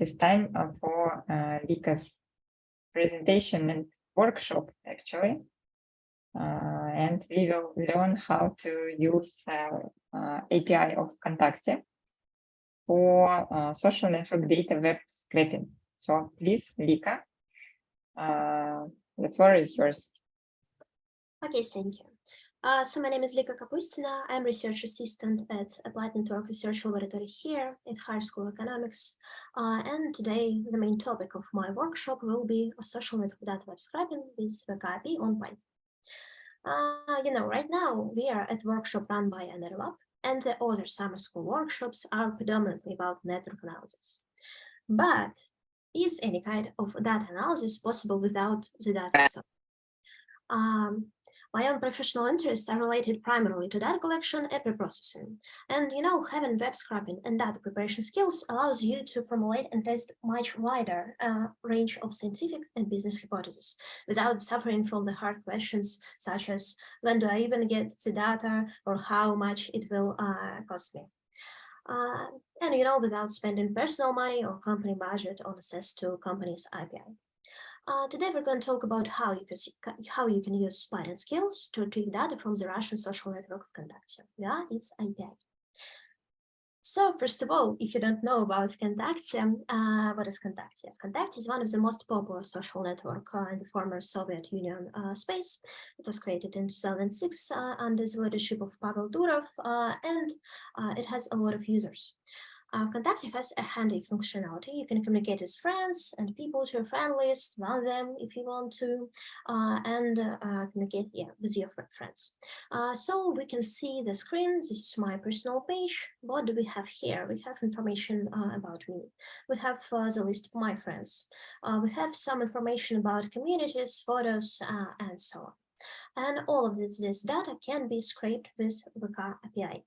It's time for Lika's presentation and workshop, actually. And we will learn how to use API of Contacte for social network data web scraping. So please, Lika, the floor is yours. Okay, thank you. So my name is Lika Kapustina. I'm research assistant at Applied Network Research Laboratory here at High School of Economics. And today, the main topic of my workshop will be a social network data web scraping with WCAG on Python. Right now we are at workshop run by ANR-Lab, and the other summer school workshops are predominantly about network analysis. But is any kind of data analysis possible without the data itself? My own professional interests are related primarily to data collection and preprocessing. And having web scraping and data preparation skills allows you to formulate and test much wider range of scientific and business hypotheses without suffering from the hard questions such as when do I even get the data or how much it will cost me. And without spending personal money or company budget on access to company's API. Today we're going to talk about how you can use Python skills to retrieve data from the Russian social network of Contacte. Yeah, it's API. So first of all, if you don't know about Contacte, what is Contacte? Contacte is one of the most popular social network in the former Soviet Union space. It was created in 2006 under the leadership of Pavel Durov, and it has a lot of users. Contacte has a handy functionality. You can communicate with friends and people to your friend list, run them if you want to, and communicate with your friends. So we can see the screen. This is my personal page. What do we have here? We have information about me. We have the list of my friends. We have some information about communities, photos, and so on. And all of this data can be scraped with WCAG API.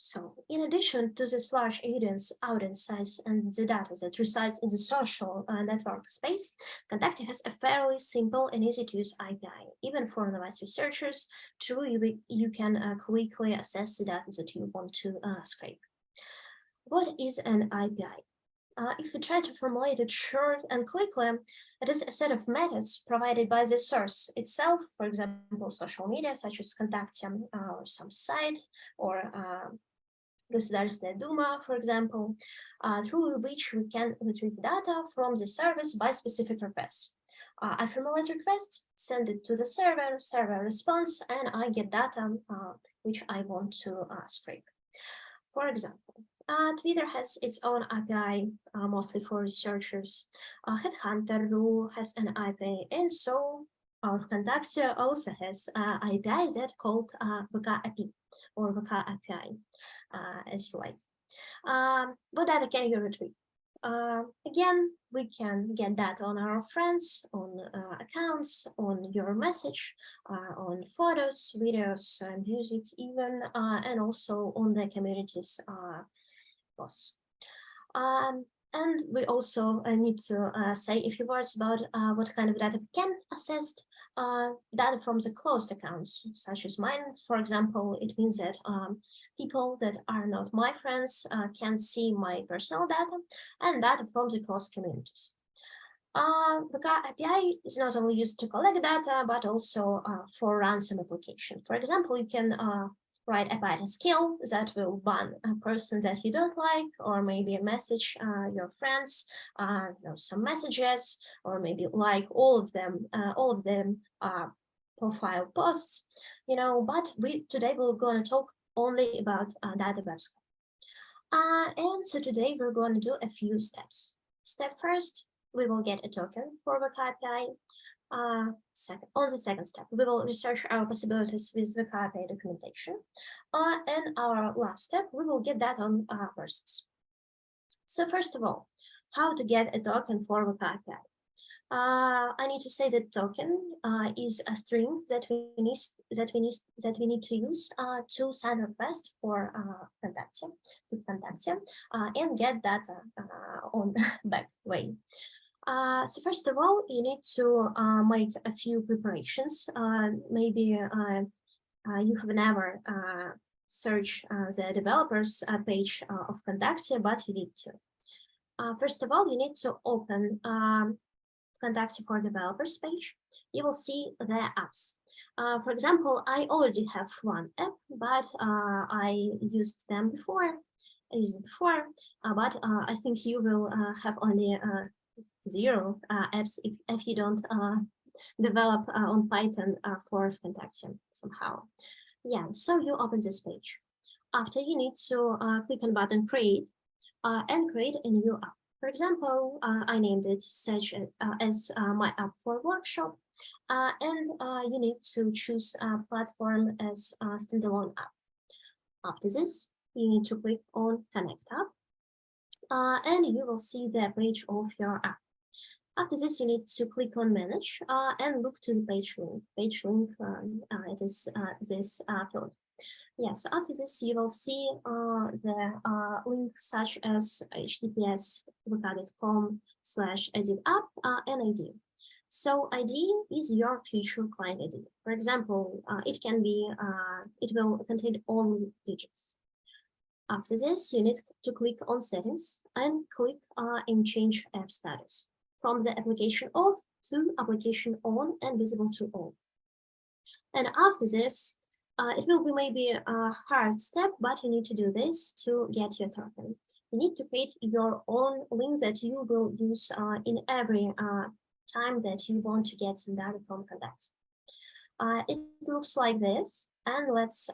So in addition to this large audience size and the data that resides in the social network space, Contacte has a fairly simple and easy to use API. Even for novice researchers, you can quickly assess the data that you want to scrape. What is an API? If we try to formulate it short and quickly, it is a set of methods provided by the source itself, for example, social media such as Contacte or some site or Государственная Дума, for example, through which we can retrieve data from the service by specific requests. I formulate requests, send it to the server responds, and I get data which I want to scrape. For example, Twitter has its own API, mostly for researchers. Headhunter.ru has an API, and so our Contacte also has an API that called WCAG API or WCAG API, as you like. What data can you retrieve? Again, we can get data on our friends, on accounts, on your message, on photos, videos, music even, and also on the community's posts. And we also need to say a few words about what kind of data we can access. Data from the closed accounts, such as mine, for example, it means that people that are not my friends can see my personal data and data from the closed communities. WCAG API is not only used to collect data, but also for run some application. For example, you can write a Python skill that will ban a person that you don't like, or maybe a message your friends, some messages, or maybe like all of them profile posts, but today we're going to talk only about data web scraping. And so today we're going to do a few steps. Step first, we will get a token for WCAG API. On the second step, we will research our possibilities with WCAG API documentation. And our last step, we will get that on persons. So first of all, how to get a token for WCAG API? I need to say that token is a string that we need to use to send a request for Contacte and get data on back way. So first of all, you need to make a few preparations. Maybe you have never searched the developers page of Contacte, but you need to. First of all, you need to open Contacti for Developers page. You will see the apps. For example, I already have one app, but I used them before. But I think you will have only 0 apps if you don't develop on Python for Contacti somehow. Yeah, so you open this page. After, you need to click on button create and create a new app. For example, I named it such as my app for workshop, and you need to choose a platform as a standalone app. After this, you need to click on Connect App, and you will see the page of your app. After this, you need to click on Manage and look to the page link. Page link, it is this field. Yes, after this, you will see the link such as https://edit-app and ID. So ID is your future client ID. For example, it will contain all digits. After this, you need to click on Settings and click in Change App Status from the application off to application on and visible to all. And after this, it will be maybe a hard step, but you need to do this to get your token. You need to create your own link that you will use in every time that you want to get some data from Contacti. It looks like this, and let's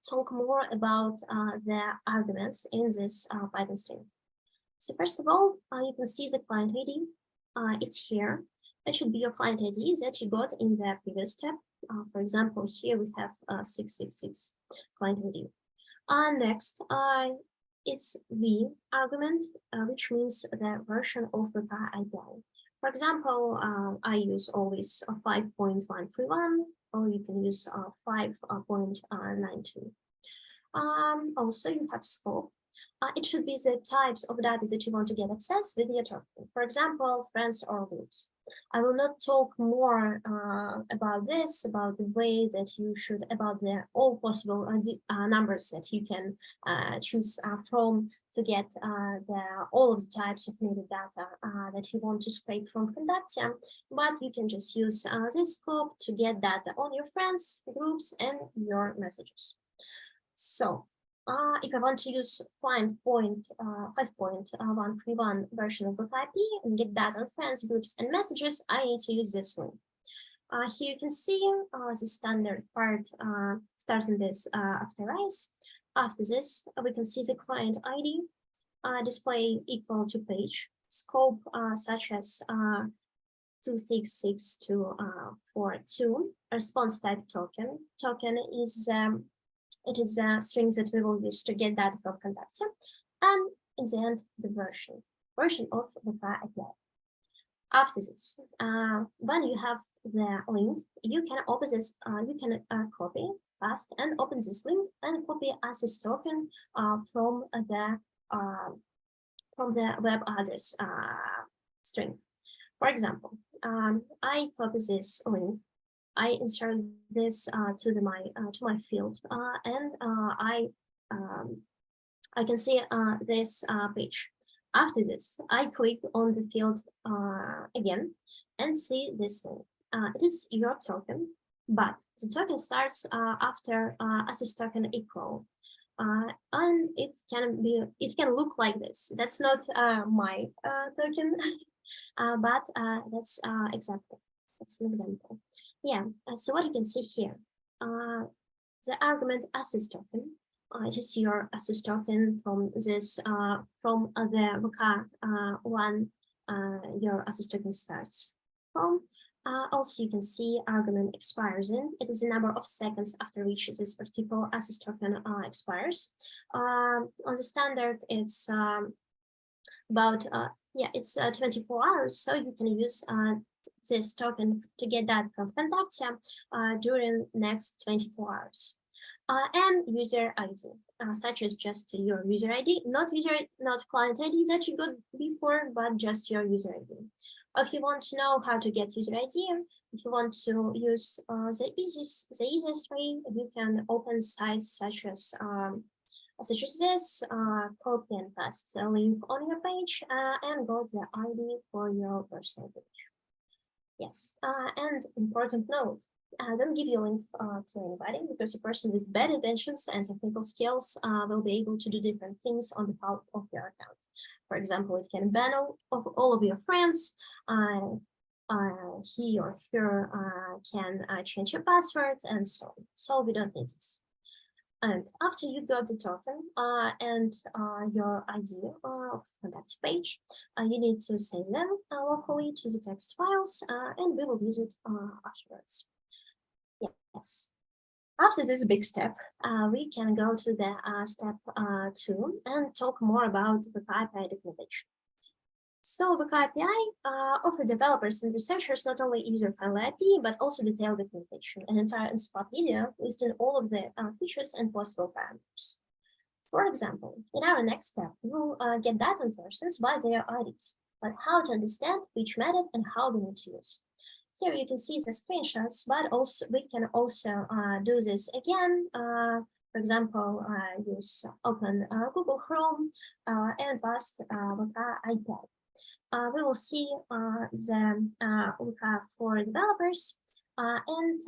talk more about the arguments in this Python string. So first of all, you can see the client ID. It's here. It should be your client ID that you got in the previous step. For example, here we have 666 client ID. Next, it's the argument, which means the version of the API. For example, I use always 5.131, or you can use 5.92. Also, you have scope. It should be the types of data that you want to get access with your token. For example, friends or groups. I will not talk more about this, about the way that you should, about the all possible numbers that you can choose from to get all of the types of needed data that you want to scrape from Contacti. But you can just use this scope to get data on your friends, groups, and your messages. So if I want to use 5.131 version of the IP and get that on friends, groups, and messages, I need to use this link. Here you can see the standard part starting this after rise. After this, we can see the client ID, display equal to page, scope such as 266.242, response type token. Token is it is a string that we will use to get data from Contacti, and in the end, the version of the API. After this, when you have the link, you can open this. You can copy, paste, and open this link and copy as this token from the web address string. For example, I copy this link. I insert this to my field, and I can see this page. After this, I click on the field again and see this link. It is your token, but the token starts after assist token equal, and it can look like this. That's not my token, but that's example. That's an example. Yeah, so what you can see here, the argument assist token, it is your assist token from this, from the VK one, your assist token starts from. Also, you can see argument expires in. It is the number of seconds after which this particular assist token expires. On the standard, it's about, it's 24 hours, so you can use this token to get that from Contacti during next 24 hours. And user ID, such as just your user ID, not client ID that you got before, but just your user ID. If you want to know how to get user ID, if you want to use the easiest way, you can open sites such as such as this, copy and paste the link on your page and got the ID for your personal page. Yes, and important note, don't give your link to anybody, because a person with bad intentions and technical skills will be able to do different things on behalf of your account. For example, it can ban all of your friends, he or her can change your password and so on. So we don't need this. And after you got the token and your ID of contact page, you need to save them locally to the text files, and we will use it afterwards. Yes. After this big step, we can go to the step 2 and talk more about the API documentation. So the API offer developers and researchers not only user-friendly API, but also detailed documentation, an entire spot video listing all of the features and possible parameters. For example, in our next step, we will get data on persons by their IDs, but how to understand which method and how we need to use. Here you can see the screenshots, but also we can also do this again. For example, open Google Chrome and paste Lika iPad. We will see the Lika for developers and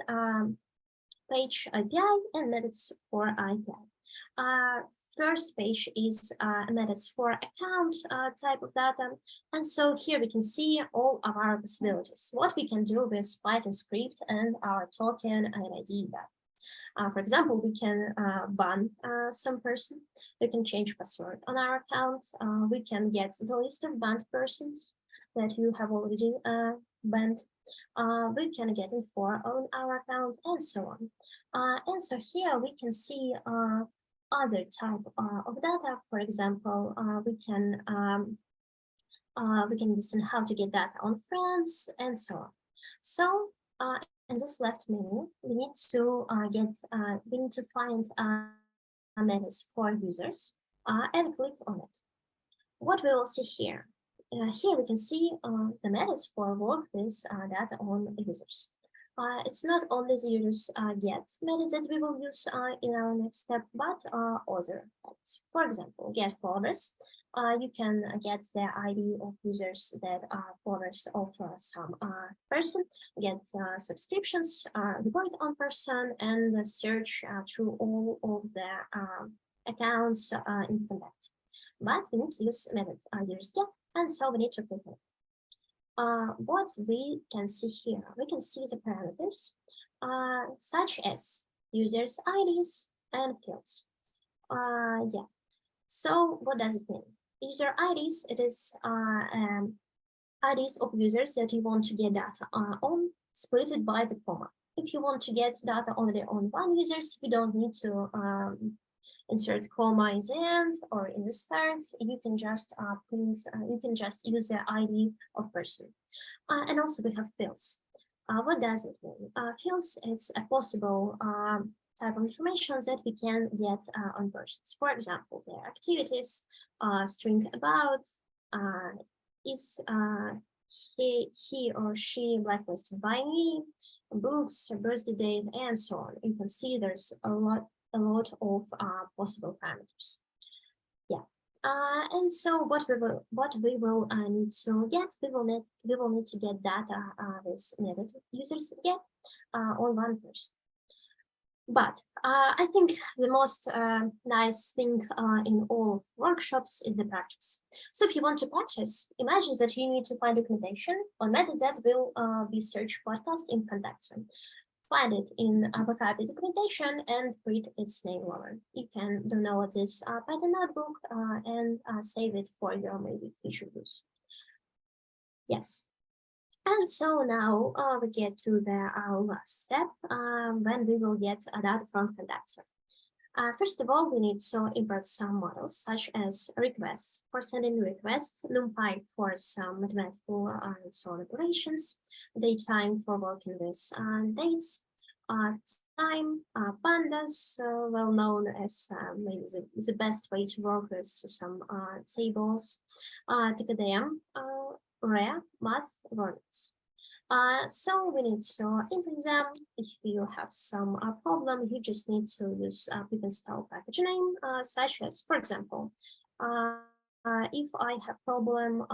page API and methods for API. First page is methods for account type of data. And so here we can see all of our possibilities, what we can do with Python script and our token and ID data. For example, we can ban some person, we can change password on our account, we can get the list of banned persons that you have already banned, we can get info on our account and so on. And so here we can see other type of data. For example, we can listen how to get data on friends and so on. So in this left menu, we need to find methods for users and click on it. What we will see here. Here we can see the methods for work with data on users. It's not only the users get methods that we will use in our next step, but other methods. For example, get followers. You can get the ID of users that are followers of some person, get subscriptions, report on person, and search through all of the accounts in Contact. But we need to use method users get, and so we need to click on it. What we can see here, we can see the parameters such as users' IDs and fields. Yeah. So what does it mean? User IDs, it is IDs of users that you want to get data on, split it by the comma. If you want to get data only on one user, you don't need to insert comma in the end or in the start. You can just use the ID of person. And also we have fields. What does it mean? Fields is a possible type of information that we can get on persons. For example, their activities, string about, is he or she blacklisted by me, books, birthday date, and so on. You can see there's a lot of possible parameters. Yeah. And so what we will need to get, we will need to get data with method users get on one person. But I think the most nice thing in all workshops is the practice. So if you want to practice, imagine that you need to find documentation on method that will be search podcast in Contact. Find it in Lika documentation and read its name lower. You can download this Python notebook and save it for your maybe future use. Yes. And so now we get to the last step when we will get data from Contact. First of all, we need to import some models such as requests for sending requests, NumPy for some mathematical and so on operations, datetime for working with dates, time, pandas, well known as maybe the best way to work with some tables, TKDM, rare, math, warnings. So we need to import them. If you have some problem, you just need to use pip install package name, such as, for example, if I have problem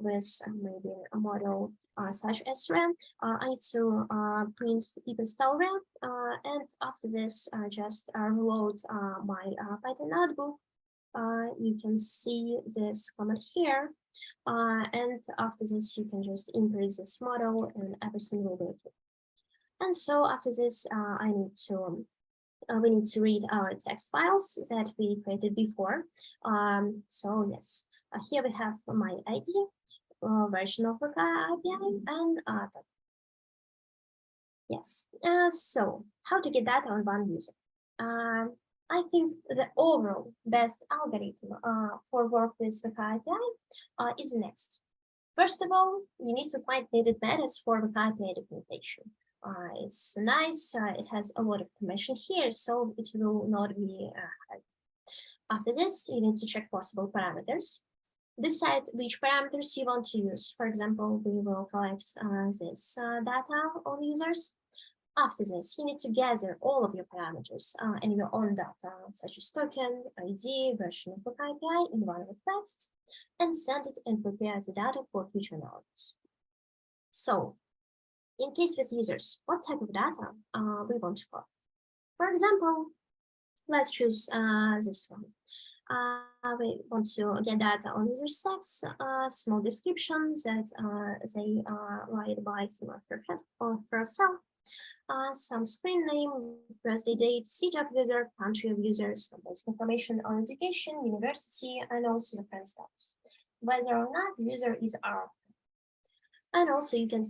with maybe a model such as RAM, I need to print pip install RAM, and after this, just reload my Python notebook. You can see this command here, and after this, you can just increase this model and everything will be okay. And so after this, we need to read our text files that we created before. So yes, here we have my ID, version of Lika API, and yes. So how to get data on one user? I think the overall best algorithm for work with Lika API is next. First of all, you need to find needed methods for Lika API documentation. It's nice, it has a lot of information here, so it will not be hard. After this, you need to check possible parameters. Decide which parameters you want to use. For example, we will collect this data on users. After this, you need to gather all of your parameters and your own data, such as token, ID, version of Lika API in one request, and send it and prepare the data for future analysis. So, in case with users, what type of data we want to collect? For example, let's choose this one. We want to get data on user sex, small descriptions that they write by him or herself, some screen name, birthday date, city of user, country of user, some basic information on education, university, and also the friend status, whether or not the user is our. And also you can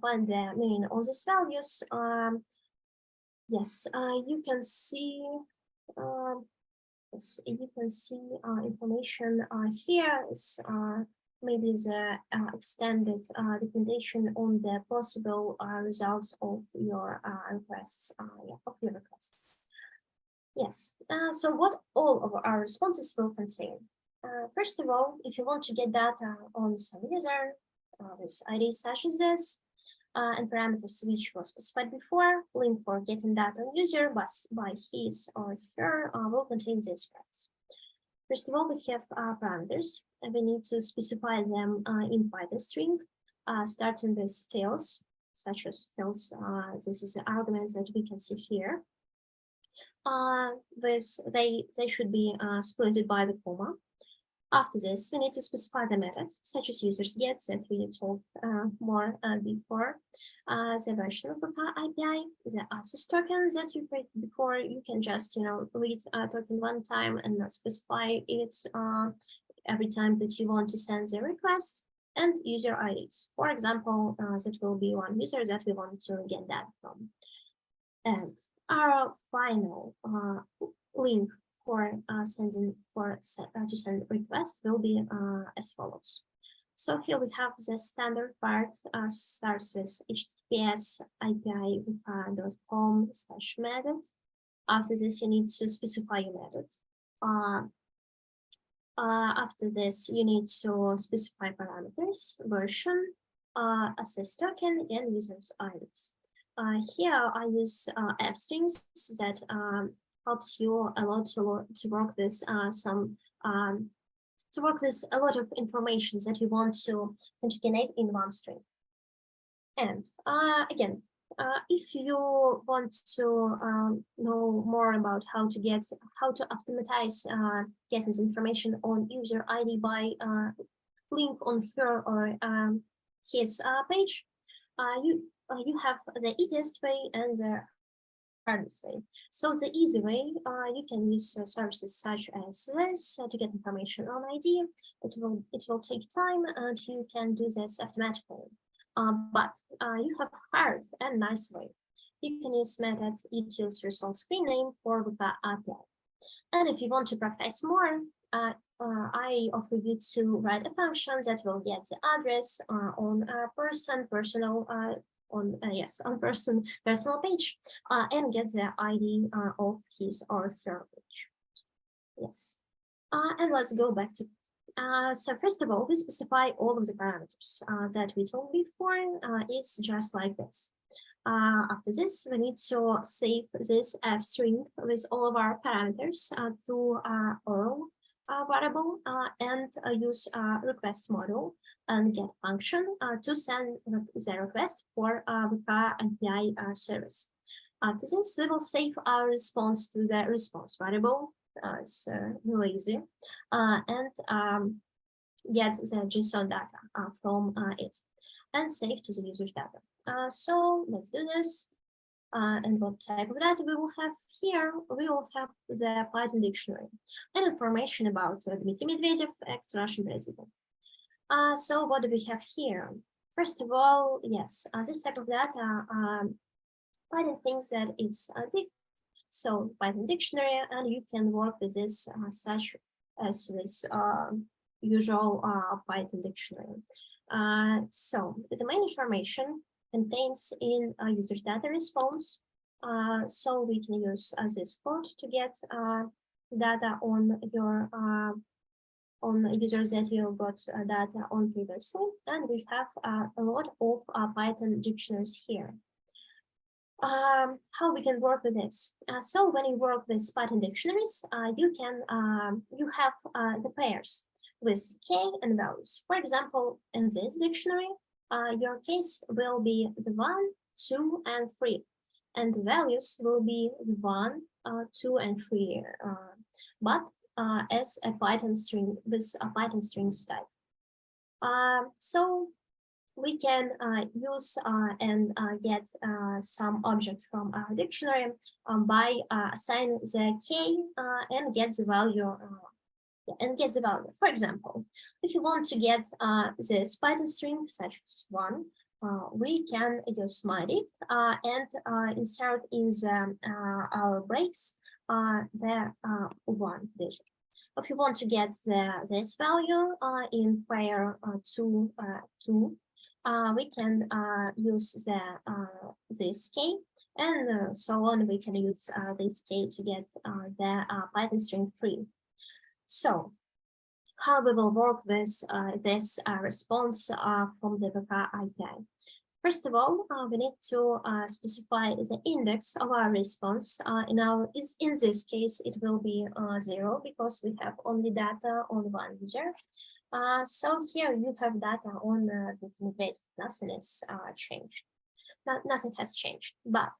find the meaning of these values. Yes, you can see. Yes, you can see information here is maybe the extended documentation on the possible results of your requests. Yes. So what all of our responses will contain? First of all, if you want to get data on some user with IDs such as this, and parameters which was specified before, link for getting data on user by his or her will contain these paths. First of all, we have parameters, and we need to specify them in Python string, starting with fields, such as fields. This is the arguments that we can see here. They should be split by the comma. After this, we need to specify the method, such as users get that we talked more before. The version of Lika API, the access token that you created before. You can just read a token one time and not specify it every time that you want to send the request. And user IDs. For example, that will be one user that we want to get data from. And our final link for to send request will be as follows. So here we have the standard part starts with https api.com/method. After this, you need to specify your method. After this, you need to specify parameters, version, access token, and users IDs. Here I use app strings that helps you a lot to work with a lot of information that you want to concatenate in one string. And again, if you want to know more about how to automatize getting this information on user ID by link on her or his page, you have the easiest way and the hardest way. So the easy way, you can use services such as this to get information on ID. It will take time, and you can do this automatically. But you have hard and nice way. You can use method utils result screen name for Lika API. And if you want to practice more, I offer you to write a function that will get the address on a personal page and get the ID of his or her page. Yes. And let's go back to So first of all, we specify all of the parameters that we told before. Is just like this. After this, we need to save this f string with all of our parameters to ORL variable and use request model and get function to send the request for Lika API service. After this, we will save our response to the response variable. It's really easy, and get the JSON data from it and save to the user's data. So let's do this. And what type of data we will have here? We will have the Python dictionary and information about Dmitry Medvedev, ex-Russian president. So what do we have here? First of all, yes, this type of data, Python thinks that it's a so Python dictionary, and you can work with this such as this usual Python dictionary. So the main information contains in user's data response. So we can use this code to get data on your on users that you got data on previously, and we have a lot of Python dictionaries here. How we can work with this? So when you work with Python dictionaries, you have the pairs with k and values. For example, in this dictionary, your case will be the 1, 2, and 3, and the values will be the 1, 2, and 3, but as a Python string with a Python strings type. So we can use and get some object from our dictionary by assigning the k and get the value. For example, if you want to get this Python string such as 1, we can use smiley and insert in our breaks the 1 digit. If you want to get this value in pair 2, we can use this k, and so on. We can use this k to get the Python string 3. So how we will work with this response from the Lika API? First of all, we need to specify the index of our response. In this case, it will be 0 because we have only data on 1 user. So here you have data on the base. Nothing is changed. Nothing has changed. But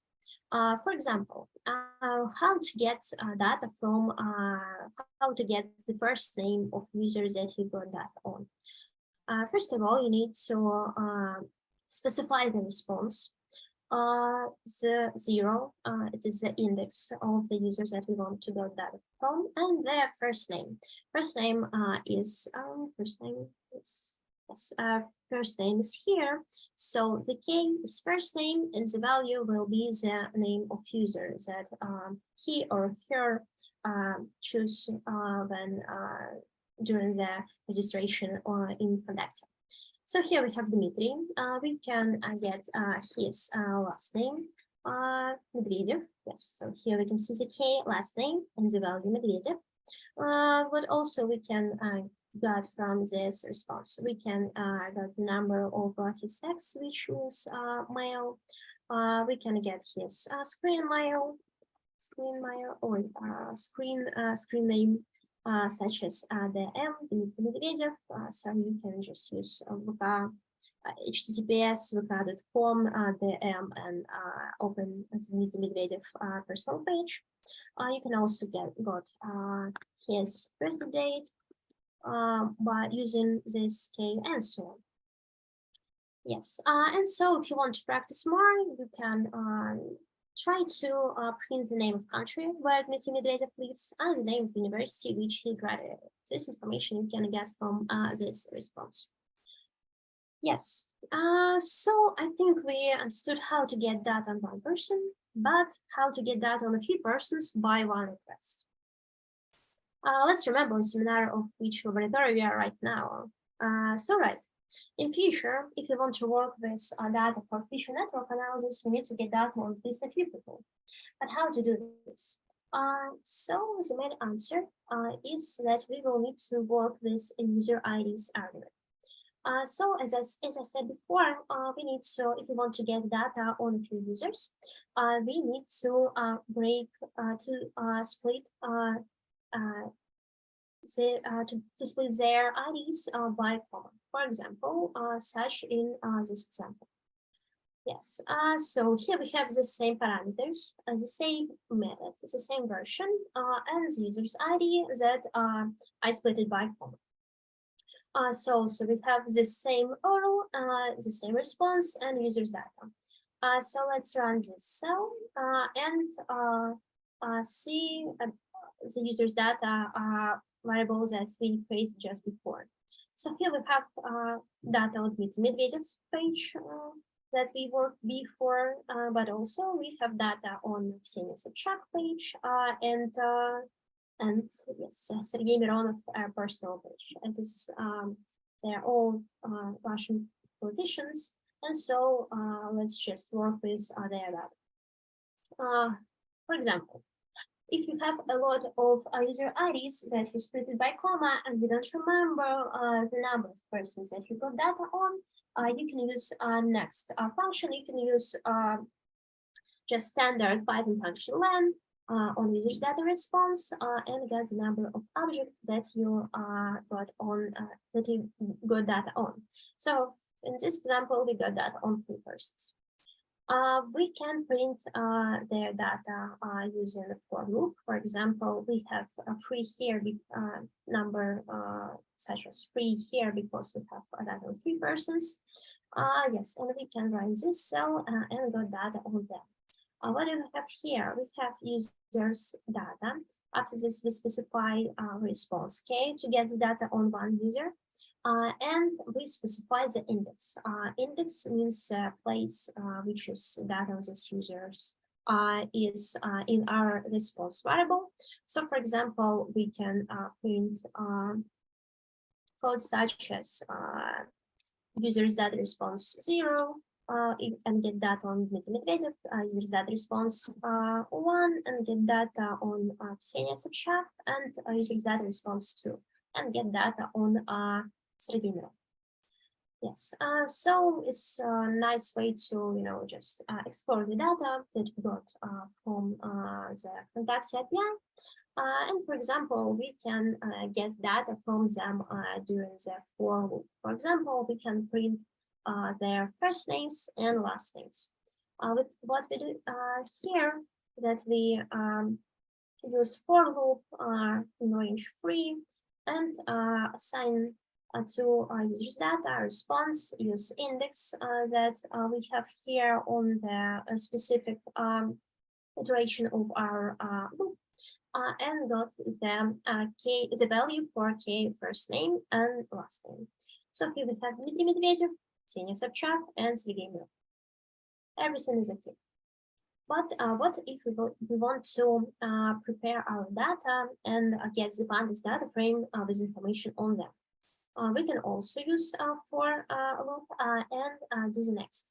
for example, how to get data from how to get the first name of users that you got data on. First of all, you need to specify the response. The 0, it is the index of the users that we want to get data from, and their first name. First name is here. So the k is first name, and the value will be the name of user that he or her choose when during the registration or in Conductor. So here we have Dmitry. We can get his last name, Medvedev. Yes, so here we can see the k last name and the value Medvedev. But also we can get from this response. We can get the number of his sex, which means male. We can get his screen or screen name. Such as the Dmitry Medvedev, so you can just use Lika, https lika.com, the M, and open the Dmitry Medvedev personal page. You can also get his birth date by using this k and so on. Yes, and so if you want to practice more, you can try to print the name of country where Dmitry Medvedev lives and the name of university which he graduated. This information you can get from this response. Yes, so I think we understood how to get data on one person, but how to get data on a few persons by one request. Let's remember the seminar of which laboratory we are right now. In future, if you want to work with data for feature network analysis, we need to get data on at least a few people. But how to do this? So the main answer is that we will need to work with a user IDs argument. So as I said before, we need to, if we want to get data on a few users, we need to split to split their IDs by comma. For example, such in this example. Yes, so here we have the same parameters, the same method, the same version, and the user's ID that I split it by comma. So we have the same URL, the same response, and users data. So let's run this cell and see the users data variables that we created just before. So here we have data on Dmitry Medvedev's page that we worked before, but also we have data on Ksenia Sobchak page and yes, Sergei Mironov personal page. And this, they're all Russian politicians, and so let's just work with their data. For example, if you have a lot of user IDs that you split it by comma and you don't remember the number of persons that you got data on, you can use next function. You can use just standard Python function len on users data response and get the number of objects that you got data on. So in this example, we got data on 3 persons. We can print their data using a for loop. For example, we have a free here number such as free here because we have a data on 3 persons. Yes, and we can run this cell and got data on them. What do we have here? We have users data. After this, we specify response k to get the data on one user. And we specify the index. Index means place which is data of these users is in our response variable. So for example, we can print codes such as users data response 0 and get data on Dmitry Medvedev, users data response 1 and get data on Ksenia Sobchak, and users data response 2 and get data on Sergei Mironov. Yes, so it's a nice way to, just explore the data that we got from the contacts API. And for example, we can get data from them during the for loop. For example, we can print their first names and last names. With what we do here, that we use for loop in range 3 and assign to users data response, use index that we have here on the specific iteration of our loop, and got the value for k first name and last name. So here we have Dmitry Medvedev, Ksenia Sobchak, and Sergei Mironov. Everything is okay. But what if we want to prepare our data and get the pandas data frame with information on them? We can also use for loop and do the next.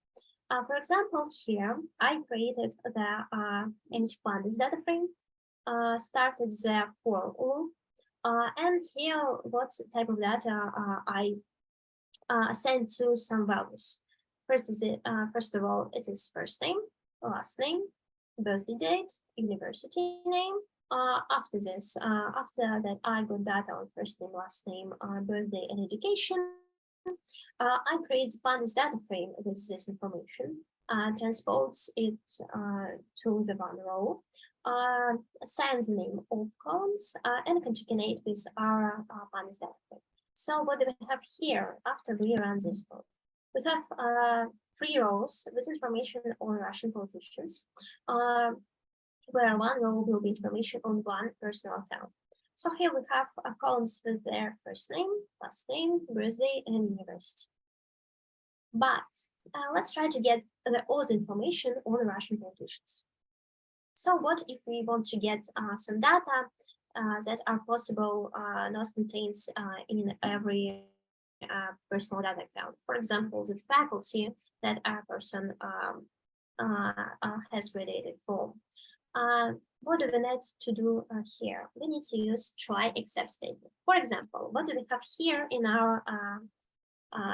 For example, here I created the empty pandas data frame, started the for loop, and here what type of data I send to some values. First of all, it is first name, last name, birthday date, university name. After this, after that, I got data on first name, last name, birthday, and education. I create the pandas data frame with this information, transpose it to the one row, assign the name of columns, and concatenate with our pandas data frame. So what do we have here after we run this code? We have 3 rows with information on Russian politicians, where one row will be information on one personal account. So here we have columns with their first name, last name, birthday, and university. But let's try to get all the information on Russian politicians. So what if we want to get some data that are possible not contained in every personal data account? For example, the faculty that a person has created for. what do we need to do here? We need to use try except statement. For example, what do we have here in our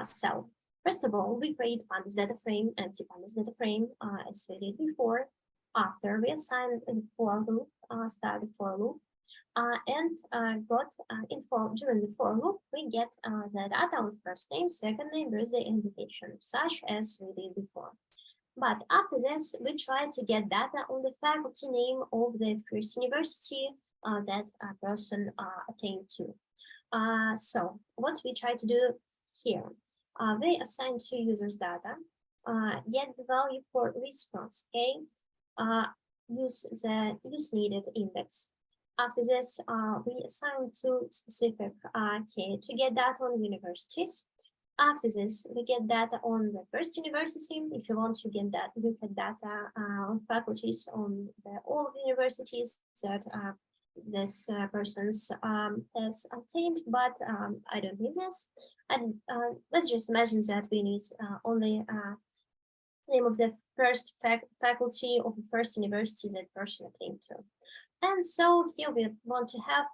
cell? First of all, we create pandas data frame, empty pandas data frame, as we did before. After we assign a for loop, start the for loop, and during the for loop, we get the data on first name, second name, birthday, and location, such as we did before. But after this, we try to get data on the faculty name of the first university that a person attained to. So what we try to do here, we assign two users data, get the value for response, okay? Use the use needed index. After this, we assign two specific k to get data on universities. After this, we get data on the first university. If you want to get that, look at data on faculties on all of the universities that this person's has obtained, but I don't need this. And let's just imagine that we need only name of the first faculty of the first university that person attained to. And so here we want to have,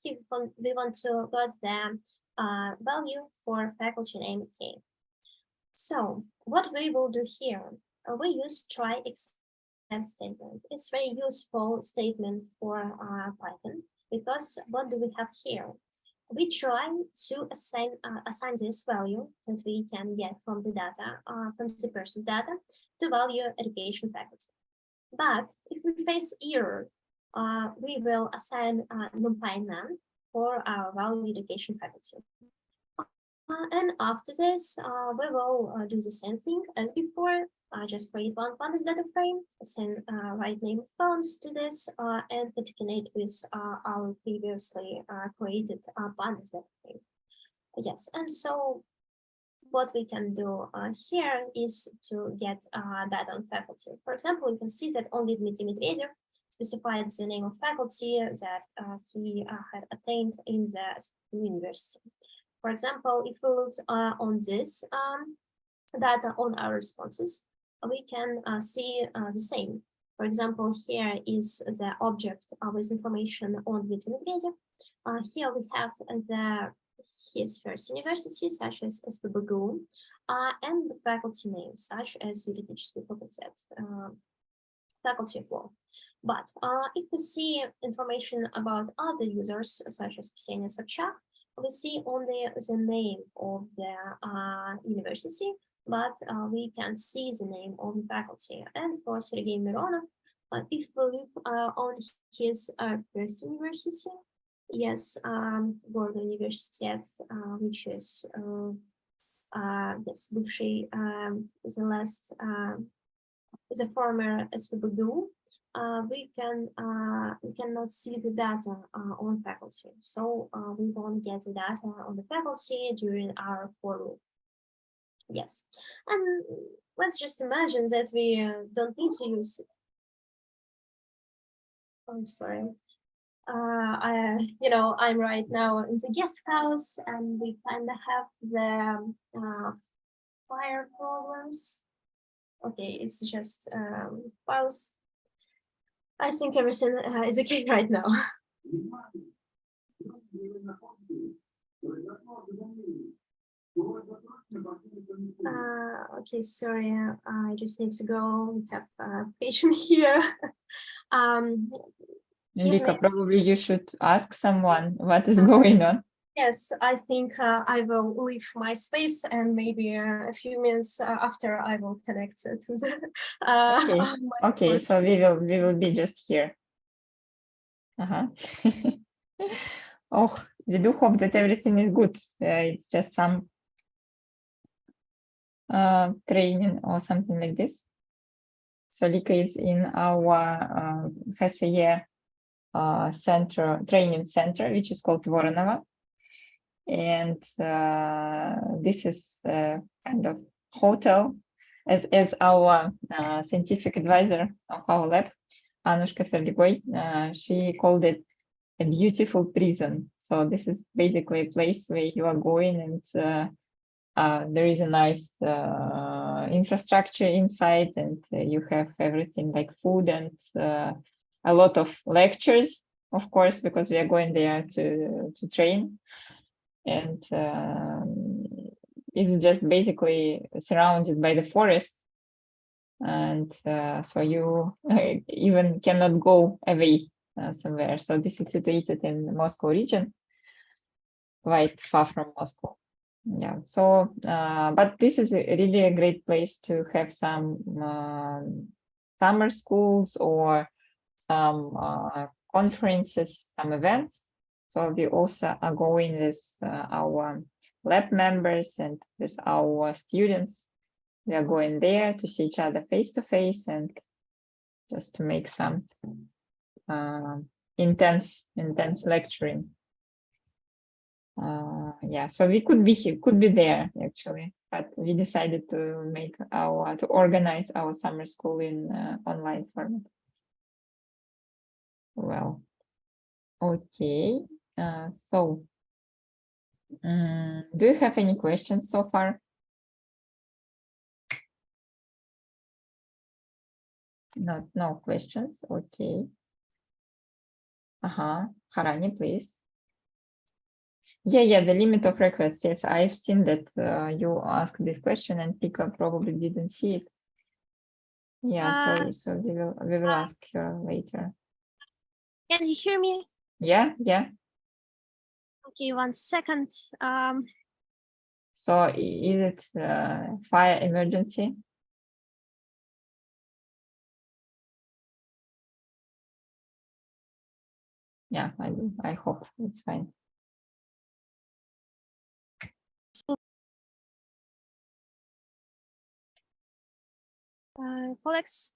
we want to get the value for faculty name k. So what we will do here, we use try except statement. It's very useful statement for Python, because what do we have here? We try to assign this value that we can get from the data, from the person's data, to value education faculty. But if we face error, we will assign numpy none for our value education faculty. And after this, we will do the same thing as before. Just create one pandas data frame, assign right name of columns to this, and concatenate with our previously created pandas data frame. Yes, and so what we can do here is to get data on faculty. For example, you can see that only Dmitry Medvedev specified the name of faculty that he had attained in the university. For example, if we looked on this data on our responses, we can see the same. For example, here is the object with information on Dmitry Medvedev. Here we have his first university, such as SPBGU, and the faculty name, such as Юридический факультет, faculty of law. But if we see information about other users, such as Ksenia Sobchak, we see only the name of the university, but we can see the name of the faculty. And for Sergei Mironov, if we look on his first university, yes, Горный университет, which is this бывший, the former SPBGU, we cannot see the data on faculty, so we won't get the data on the faculty during our for loop. Yes, and let's just imagine that we don't need to use. I'm sorry. I'm right now in the guest house, and we kind of have the fire problems. Okay, it's just pause. I think everything is okay right now. Okay, sorry, I just need to go. We have a patient here. Lika, probably you should ask someone what is going on. Yes, I think I will leave my space, and maybe a few minutes after I will connect to the. Okay, so we will be just here. Oh, we do hope that everything is good. It's just some training or something like this. So Lika is in our HSE training center, which is called Voronova. And this is kind of hotel as our scientific advisor of our lab, Anushka Ferligoy, she called it a beautiful prison. So this is basically a place where you are going, and there is a nice infrastructure inside, and you have everything like food and a lot of lectures, of course, because we are going there to train. And it's just basically surrounded by the forest. And so you even cannot go away somewhere. So this is situated in the Moscow region, quite far from Moscow. Yeah, so but this is really a great place to have some summer schools or some conferences, some events. So we also are going with our lab members and with our students. We are going there to see each other face to face and just to make some intense lecturing. Yeah, so we could be there actually, but we decided to organize our summer school in online format. Well, okay. So, do you have any questions so far? No questions. Okay. Harani, please. Yeah, the limit of requests. Yes, I've seen that you asked this question and Lika probably didn't see it. Yeah, so we will ask her later. Can you hear me? Yeah. Okay, 1 second. So is it fire emergency? Yeah, I hope it's fine. Alex?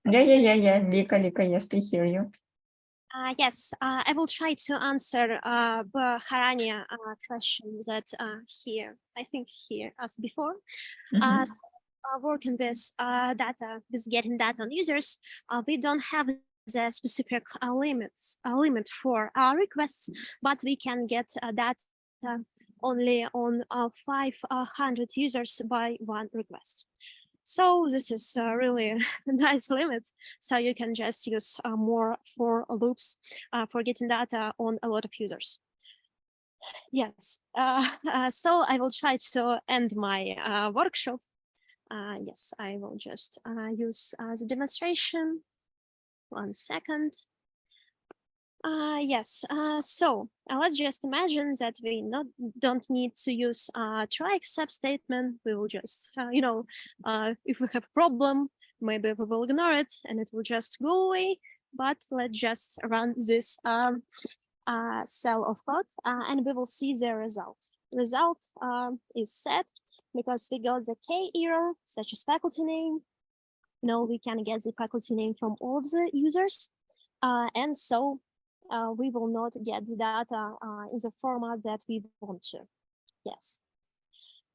Yeah. Lika, yes, we hear you. Yes, I will try to answer Harani question that I think he asked before. So, working with data, with getting data on users, we don't have the specific limit for our requests, but we can get data only on 500 users by one request. So this is really a nice limit. So you can just use more for loops for getting data on a lot of users. Yes, so I will try to end my workshop. Yes, I will just use the demonstration. 1 second. Yes, so let's just imagine that we don't need to use try except statement. We will just, if we have a problem, maybe we will ignore it and it will just go away. But let's just run this cell of code and we will see the result. Result is set because we got the K error, such as faculty name. We can get the faculty name from all of the users. And so we will not get the data in the format that we want to. Yes.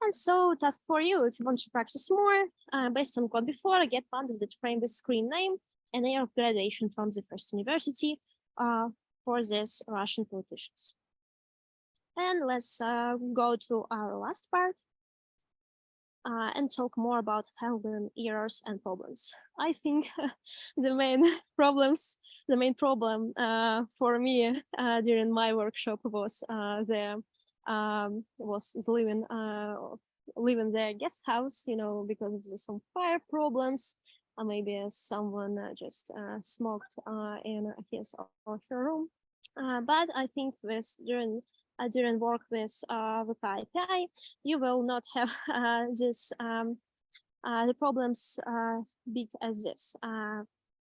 And so task for you, if you want to practice more, based on code before, get pandas that frame with screen name and year of graduation from the first university for these Russian politicians. And let's go to our last part and talk more about handling errors and problems. I think the main problem for me during my workshop was leaving the guest house, because of some fire problems. Maybe someone just smoked in his or her room. But I think during work with VK API, you will not have the problems big as this.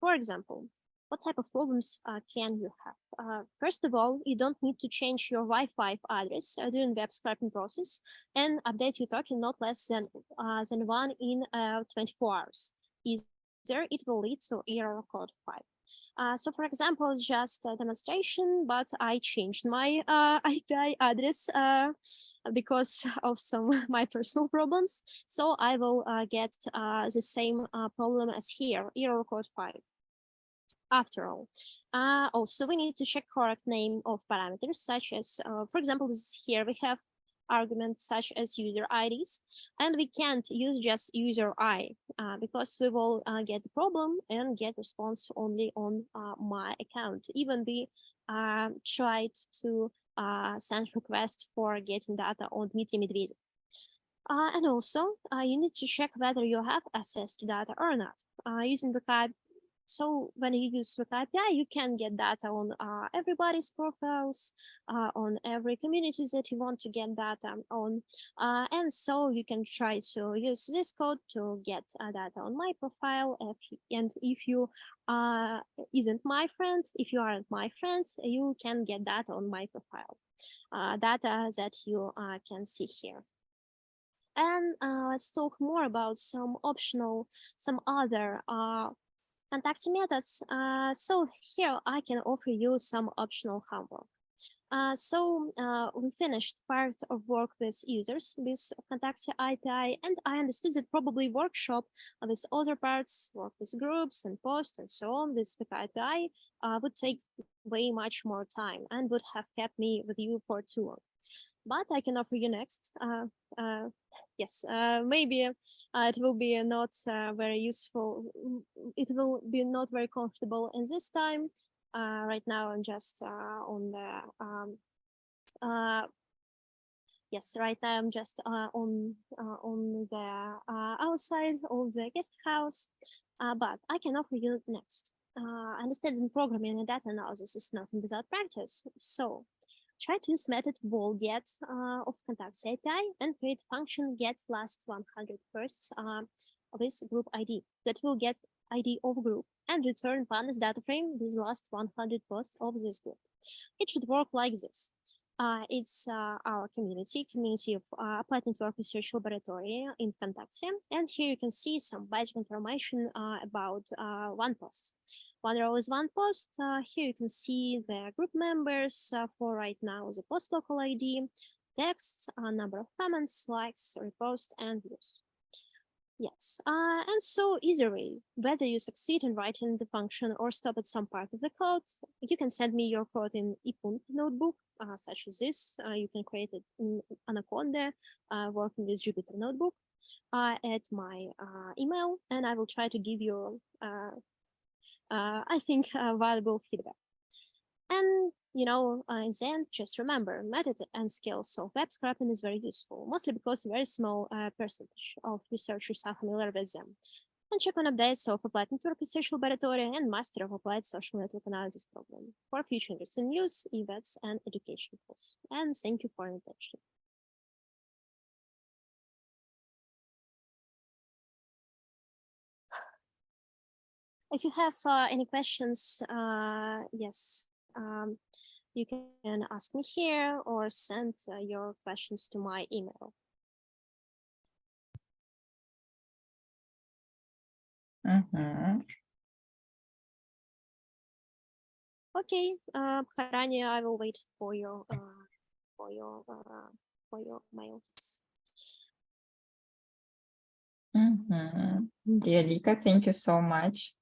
For example, what type of problems can you have? First of all, you don't need to change your Wi-Fi address during web scraping process and update your token not less than 1 in 24 hours. Either it will lead to error code 5. So for example, just a demonstration, but I changed my API address because of some my personal problems. So I will get the same problem as here, error code 5. After all, also we need to check correct name of parameters, such as, for example, here we have arguments such as user IDs, and we can't use just user I because we will get the problem and get response only on my account. Even we tried to send request for getting data on Dmitry Medvedev. And also, you need to check whether you have access to data or not using Wiki. So when you use Wiki API, you can get data on everybody's profiles, on every communities that you want to get data on. And so you can try to use this code to get data on my profile. And if you isn't my friend, if you aren't my friend, you can get data on my profile. Data that you can see here. And let's talk more about some other contacting methods. So here I can offer you some optional homework. We finished part of work with users with Contactia API, and I understood that probably workshop with other parts, work with groups and posts and so on with Wiki API would take way much more time and would have kept me with you for too long. But I can offer you next. Yes, maybe it will be not very useful. It will be not very comfortable in this time. Right now, I'm just on the yes. Right now, I'm just on the outside of the guest house. But I can offer you next. Understanding programming and data analysis is nothing without practice. So try to use method wall get of Contactia API and create function get last 100 posts of this group ID that will get ID of group and return pandas data frame with last 100 posts of this group. It should work like this. It's our community of Applied Network Research Laboratory in Contactia, and here you can see some basic information about one post. One row is one post. Here you can see the group members for right now, the post local ID, text, number of comments, likes, reposts, and views. Yes, and so either way, whether you succeed in writing the function or stop at some part of the code, you can send me your code in ePunt notebook, such as this. You can create it in Anaconda, working with Jupyter Notebook, at my email, and I will try to give you I think valuable feedback. And in the end, just remember, method and skills of web scraping is very useful, mostly because a very small percentage of researchers are familiar with them. And check on updates of Applied Network Research Laboratory and Master of Applied Social Network Analysis program for future interesting news, events, and education tools. And thank you for your attention. If you have any questions, yes, you can ask me here or send your questions to my email. Okay, Harani, I will wait for your mail. Dear Lika, thank you so much.